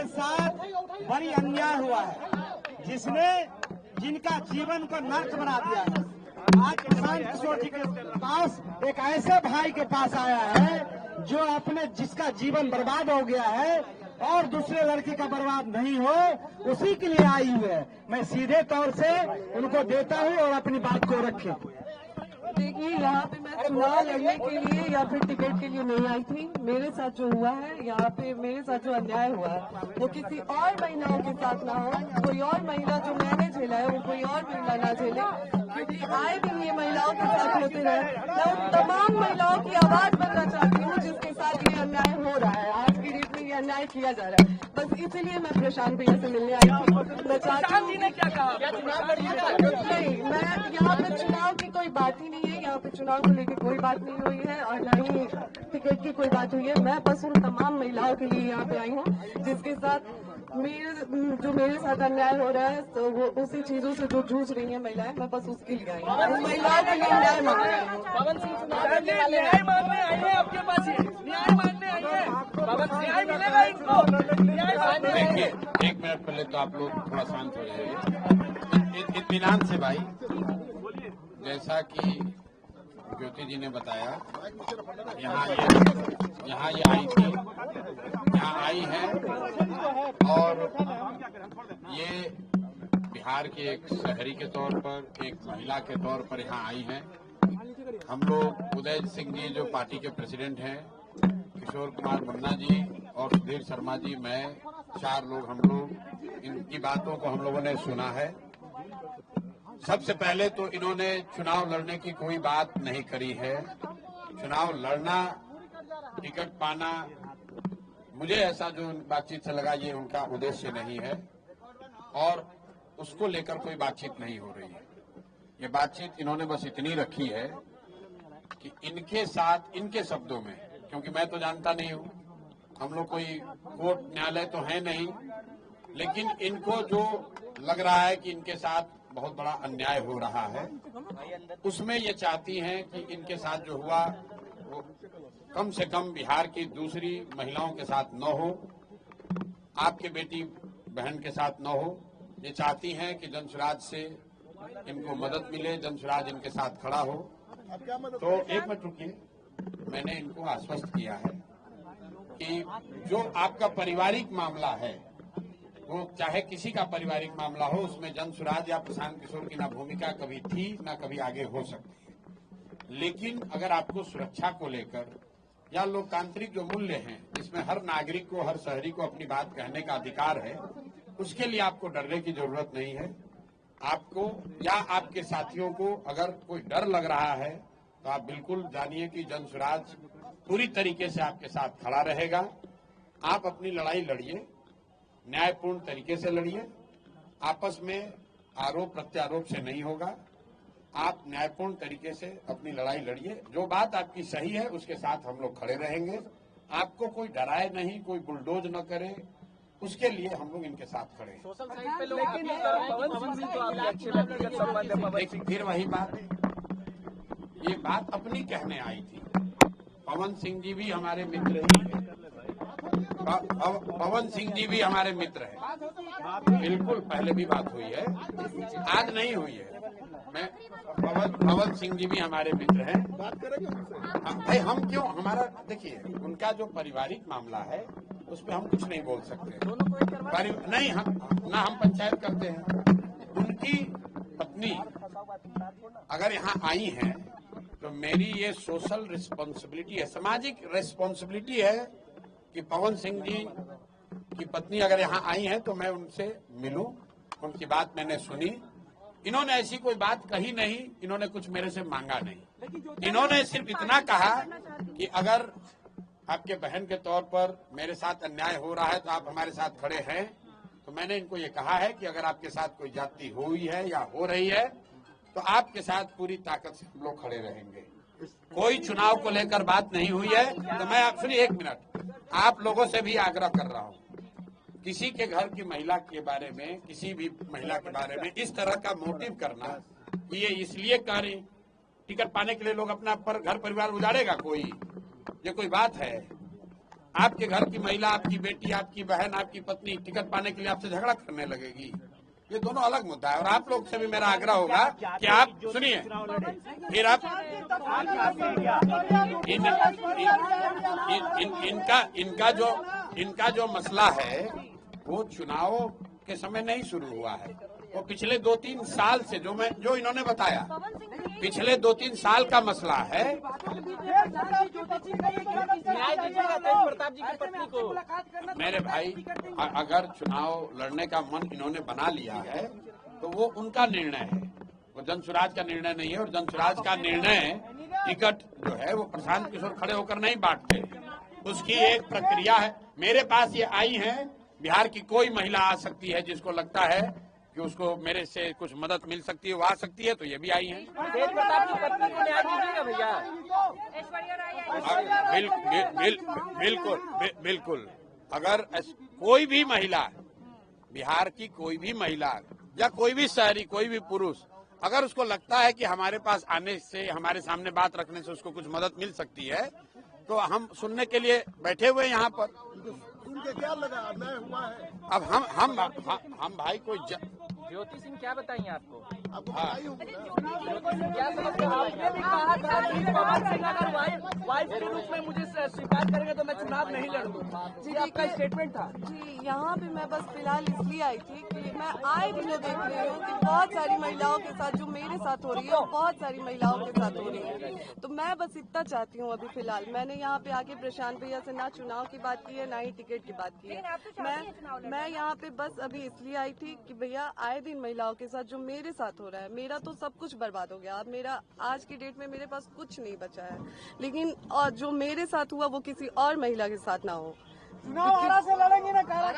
साथ बड़ी अन्याय हुआ है, जिसने जिनका जीवन को नर्क बना दिया है। आज प्रशांत किशोर जी के पास एक ऐसे भाई के पास आया है जो जिसका जीवन बर्बाद हो गया है और दूसरे लड़की का बर्बाद नहीं हो, उसी के लिए आई हुई है। मैं सीधे तौर से उनको देता हूं और अपनी बात को रखें। देखिए, यहाँ पे मैं चुनाव लड़ने के लिए या फिर टिकट के लिए नहीं आई थी। मेरे साथ जो हुआ है, यहाँ पे मेरे साथ जो अन्याय हुआ है वो किसी और महिलाओं के साथ ना हो। कोई और महिला जो मैंने झेला है वो कोई और महिला ना झेले, क्योंकि आए दिन ये महिलाओं के साथ होते रहे। मैं उन तमाम महिलाओं की आवाज बनना चाहती हूँ जिसके साथ ये अन्याय हो रहा है। आज की डेट में ये अन्याय किया जा रहा है। बस इसलिए मैं प्रशांत भैया से मिलने आई थी। मैं चाहती हूँ नहीं, मैं यहाँ पे चुनाव की कोई बात ही नहीं है। यहाँ पे चुनाव को लेकर कोई बात नहीं हुई है और न ही टिकट की कोई बात हुई है। मैं बस उन तमाम महिलाओं के लिए यहाँ पे आई हूँ जिसके साथ मेरे साथ अन्याय हो रहा है। तो वो उसी चीजों से जो जूझ रही है महिलाएं, मैं बस उसके लिए आई हूँ। महिलाओं के लिए न्याय मांग रही हूँ। पवन सिंह न्याय मांगने आई है आपके पास, न्याय मांगने आई है। पवन न्याय मिलेगा इनको, न्याय मांगने आई है। एक मिनट पहले तो आप लोग थोड़ा शांत हो जाइए, इत्मीनान से भाई। जैसा कि ज्योति जी ने बताया, यहाँ ये आई थी, यहाँ आई है और ये बिहार के एक शहरी के तौर पर, एक महिला के तौर पर यहाँ आई हैं। हम लोग उदय सिंह जी जो पार्टी के प्रेसिडेंट हैं, किशोर कुमार मुन्ना जी और सुधीर शर्मा जी, मैं 4 लोग, हम लोग इनकी बातों को हम लोगों ने सुना है। सबसे पहले तो इन्होंने चुनाव लड़ने की कोई बात नहीं करी है। चुनाव लड़ना, टिकट पाना, मुझे ऐसा जो बातचीत से लगा ये उनका उद्देश्य नहीं है और उसको लेकर कोई बातचीत नहीं हो रही है। ये बातचीत इन्होंने बस इतनी रखी है कि इनके साथ, इनके शब्दों में, क्योंकि मैं तो जानता नहीं हूँ, हम लोग कोई कोर्ट न्यायालय तो है नहीं, लेकिन इनको जो लग रहा है कि इनके साथ बहुत बड़ा अन्याय हो रहा है, उसमें ये चाहती हैं कि इनके साथ जो हुआ वो कम से कम बिहार की दूसरी महिलाओं के साथ न हो, आपके बेटी बहन के साथ न हो। ये चाहती हैं कि जनसुराज से इनको मदद मिले, जनसुराज इनके साथ खड़ा हो। तो एक मिनट रुकिए, मैंने इनको आश्वस्त किया है कि जो आपका पारिवारिक मामला है, वो चाहे किसी का पारिवारिक मामला हो, उसमें जनसुराज या प्रशांत किशोर की ना भूमिका कभी थी ना कभी आगे हो सकती है। लेकिन अगर आपको सुरक्षा को लेकर या लोकतांत्रिक जो मूल्य हैं, जिसमें हर नागरिक को, हर शहरी को अपनी बात कहने का अधिकार है, उसके लिए आपको डरने की जरूरत नहीं है। आपको या आपके साथियों को अगर कोई डर लग रहा है तो आप बिल्कुल जानिए कि जनसुराज पूरी तरीके से आपके साथ खड़ा रहेगा। आप अपनी लड़ाई लड़िए, न्यायपूर्ण तरीके से लड़िए, आपस में आरोप प्रत्यारोप से नहीं होगा। आप न्यायपूर्ण तरीके से अपनी लड़ाई लड़िए, जो बात आपकी सही है उसके साथ हम लोग खड़े रहेंगे। आपको कोई डराए नहीं, कोई बुलडोज न करे, उसके लिए हम लोग इनके साथ खड़े हैं। सोशल साइट पे लोग आपकी पवन सिंह तो आपके अच्छे व्यक्तिगत संबंध है। पवन सिंह फिर वही बात, ये बात अपनी कहने आई थी। पवन सिंह जी भी हमारे मित्र ही है, पवन सिंह जी भी हमारे मित्र हैं। बिल्कुल पहले भी बात हुई है, आज नहीं हुई है। मैं पवन सिंह जी भी हमारे मित्र हैं। बात करेंगे भाई, हम क्यों, हमारा देखिए, उनका जो पारिवारिक मामला है उस पर हम कुछ नहीं बोल सकते। नहीं, हम पंचायत करते हैं। उनकी पत्नी अगर यहाँ आई हैं तो मेरी ये सोशल रिस्पॉन्सिबिलिटी है, सामाजिक रिस्पॉन्सिबिलिटी है कि पवन सिंह जी की पत्नी अगर यहाँ आई हैं तो मैं उनसे मिलूं, उनकी बात मैंने सुनी। इन्होंने ऐसी कोई बात कही नहीं, इन्होंने कुछ मेरे से मांगा नहीं। इन्होंने सिर्फ इतना कहा कि अगर आपके बहन के तौर पर मेरे साथ अन्याय हो रहा है तो आप हमारे साथ खड़े हैं। तो मैंने इनको ये कहा है कि अगर आपके साथ कोई जाति हुई है या हो रही है तो आपके साथ पूरी ताकत से हम लोग खड़े रहेंगे। कोई चुनाव को लेकर बात नहीं हुई है। तो मैं आप सुनिए, एक मिनट, आप लोगों से भी आग्रह कर रहा हूँ, किसी के घर की महिला के बारे में, किसी भी महिला के बारे में इस तरह का मोटिव करना, ये इसलिए कह रही टिकट पाने के लिए लोग अपना घर परिवार उजाड़ेगा, कोई ये कोई बात है? आपके घर की महिला, आपकी बेटी, आपकी बहन, आपकी पत्नी टिकट पाने के लिए आपसे झगड़ा करने लगेगी। ये दोनों अलग मुद्दा है। और आप लोग से भी मेरा आग्रह होगा कि आप सुनिए, फिर आप इनका जो मसला है वो चुनाव के समय नहीं शुरू हुआ है। वो पिछले 2-3 साल से जो इन्होंने बताया, पिछले 2-3 साल का मसला है। न्याय दीजिएगा तेज प्रताप जी की पत्नी को। मेरे भाई, अगर चुनाव लड़ने का मन इन्होंने बना लिया है तो वो उनका निर्णय है, वो जनसुराज का निर्णय नहीं है। और जनसुराज का निर्णय टिकट जो है वो प्रशांत किशोर खड़े होकर नहीं बांटते, उसकी एक प्रक्रिया है। मेरे पास ये आई है, बिहार की कोई महिला आ सकती है जिसको लगता है कि उसको मेरे से कुछ मदद मिल सकती है, वो आ सकती है, तो ये भी आई है। तेज प्रताप की पत्नी को न्याय दीजिएगा भैया। बिल्कुल। अगर कोई भी महिला, बिहार की कोई भी महिला या कोई भी शहरी, कोई भी पुरुष, अगर उसको लगता है कि हमारे पास आने से, हमारे सामने बात रखने से उसको कुछ मदद मिल सकती है, तो हम सुनने के लिए बैठे हुए यहाँ पर। क्या लगा अन्याय हुआ है? अब हम भाई कोई ज्योति सिंह क्या बताइए आपको? आपको बताई होगी ना? क्या समझते हो? आपने भी कहा था कि पवन सिंह अगर वाइफ के रूप में मुझे स्वीकार करेंगे तो मैं चुनाव नहीं लड़ूंगा। जी, आपका स्टेटमेंट था। जी, यहाँ पे मैं बस फिलहाल इसलिए आई थी कि मैं आए दिन देख रही हूँ कि बहुत सारी महिलाओं के साथ जो मेरे साथ हो रही है और बहुत सारी महिलाओं के साथ हो रही है। तो मैं बस इतना चाहती हूँ अभी फिलहाल। मैंने यहाँ पे आके प्रशांत भैया से ना चुनाव की बात की है, ना ही टिकट की बात की है। मैं यहाँ पे बस अभी इसलिए आई थी कि भैया आए दिन महिलाओं के साथ जो मेरे साथ हो रहा है, मेरा तो सब कुछ बर्बाद हो गया। अब मेरा आज की डेट में मेरे पास कुछ नहीं बचा है, लेकिन और जो मेरे साथ हुआ वो किसी और महिला के साथ ना हो। चुनाव आरा से लड़ेंगे ना कारा